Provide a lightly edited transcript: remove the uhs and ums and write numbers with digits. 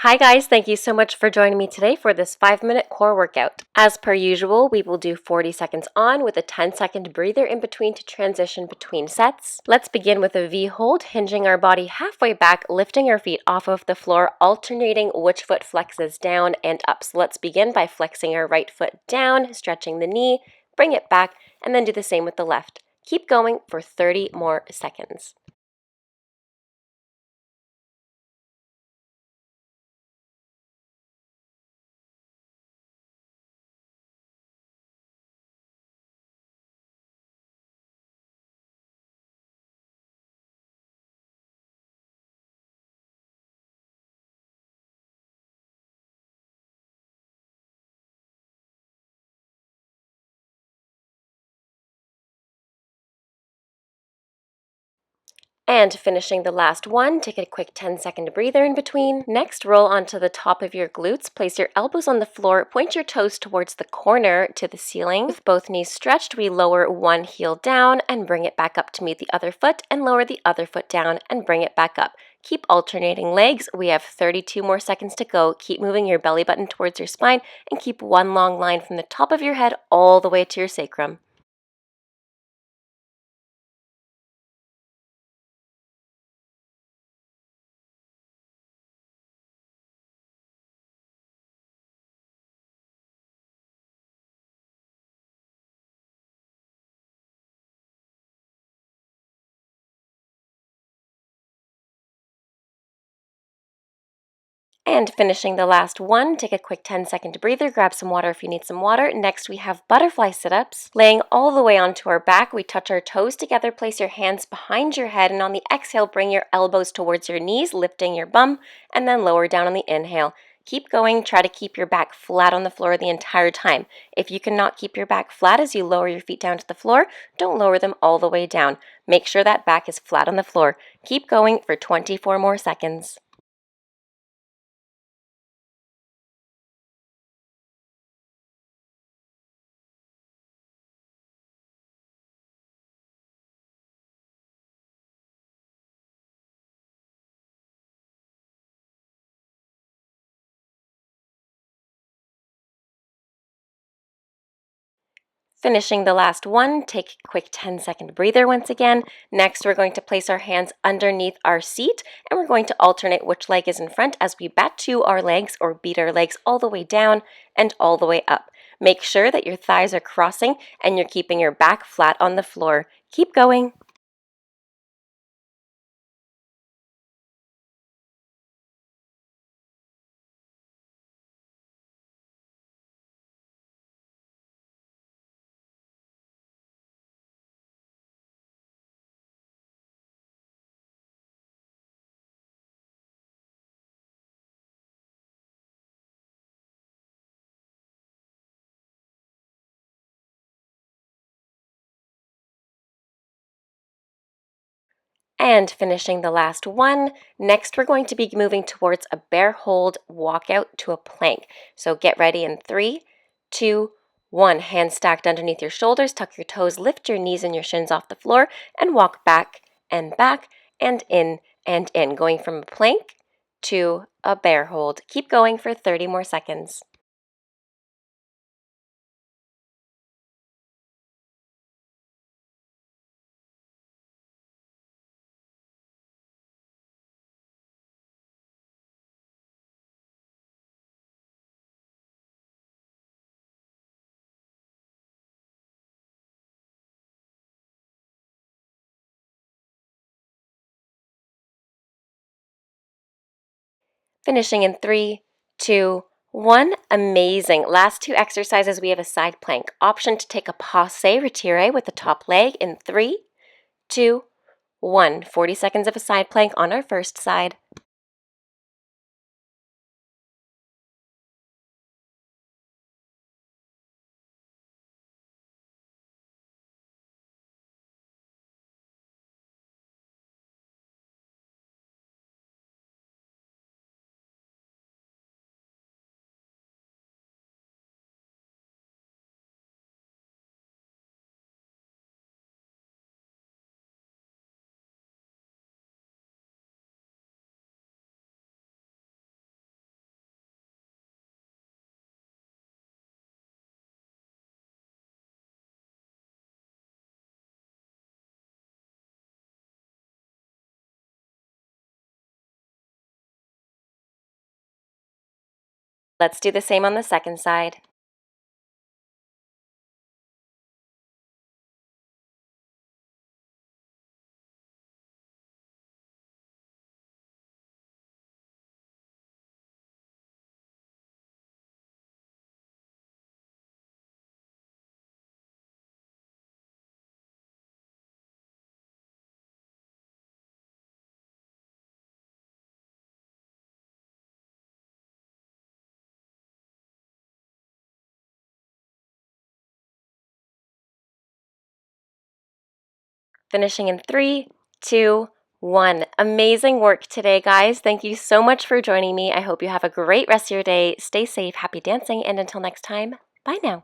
Hi guys, thank you so much for joining me today for this 5-minute core workout. As per usual, we will do 40 seconds on with a 10-second breather in between to transition between sets. Let's begin with a V hold, hinging our body halfway back, lifting our feet off of the floor, alternating which foot flexes down and up. So let's begin by flexing our right foot down, stretching the knee, bring it back, and then do the same with the left. Keep going for 30 more seconds. And finishing the last one, take a quick 10-second breather in between. Next, roll onto the top of your glutes, place your elbows on the floor, point your toes towards the corner to the ceiling. With both knees stretched, we lower one heel down and bring it back up to meet the other foot, and lower the other foot down and bring it back up. Keep alternating legs. We have 32 more seconds to go. Keep moving your belly button towards your spine, and keep one long line from the top of your head all the way to your sacrum. And finishing the last one, take a quick 10-second breather, grab some water if you need some water. Next, we have butterfly sit-ups. Laying all the way onto our back, we touch our toes together, place your hands behind your head, and on the exhale, bring your elbows towards your knees, lifting your bum, and then lower down on the inhale. Keep going. Try to keep your back flat on the floor the entire time. If you cannot keep your back flat as you lower your feet down to the floor, don't lower them all the way down. Make sure that back is flat on the floor. Keep going for 24 more seconds. Finishing the last one, take a quick 10-second breather once again. Next, we're going to place our hands underneath our seat, and we're going to alternate which leg is in front as we bat to our legs or beat our legs all the way down and all the way up. Make sure that your thighs are crossing and you're keeping your back flat on the floor. Keep going. And finishing the last one. Next, we're going to be moving towards a bear hold walkout to a plank. So get ready in 3, 2, 1. Hands stacked underneath your shoulders, tuck your toes, lift your knees and your shins off the floor, and walk back and back and in and in, going from a plank to a bear hold. Keep going for 30 more seconds. Finishing in 3, 2, 1. Amazing. Last two exercises, we have a side plank. Option to take a passe retire with the top leg in 3, 2, 1. 40 seconds of a side plank on our first side. Let's do the same on the second side. Finishing in 3, 2, 1. Amazing work today, guys. Thank you so much for joining me. I hope you have a great rest of your day. Stay safe, happy dancing, and until next time, bye now.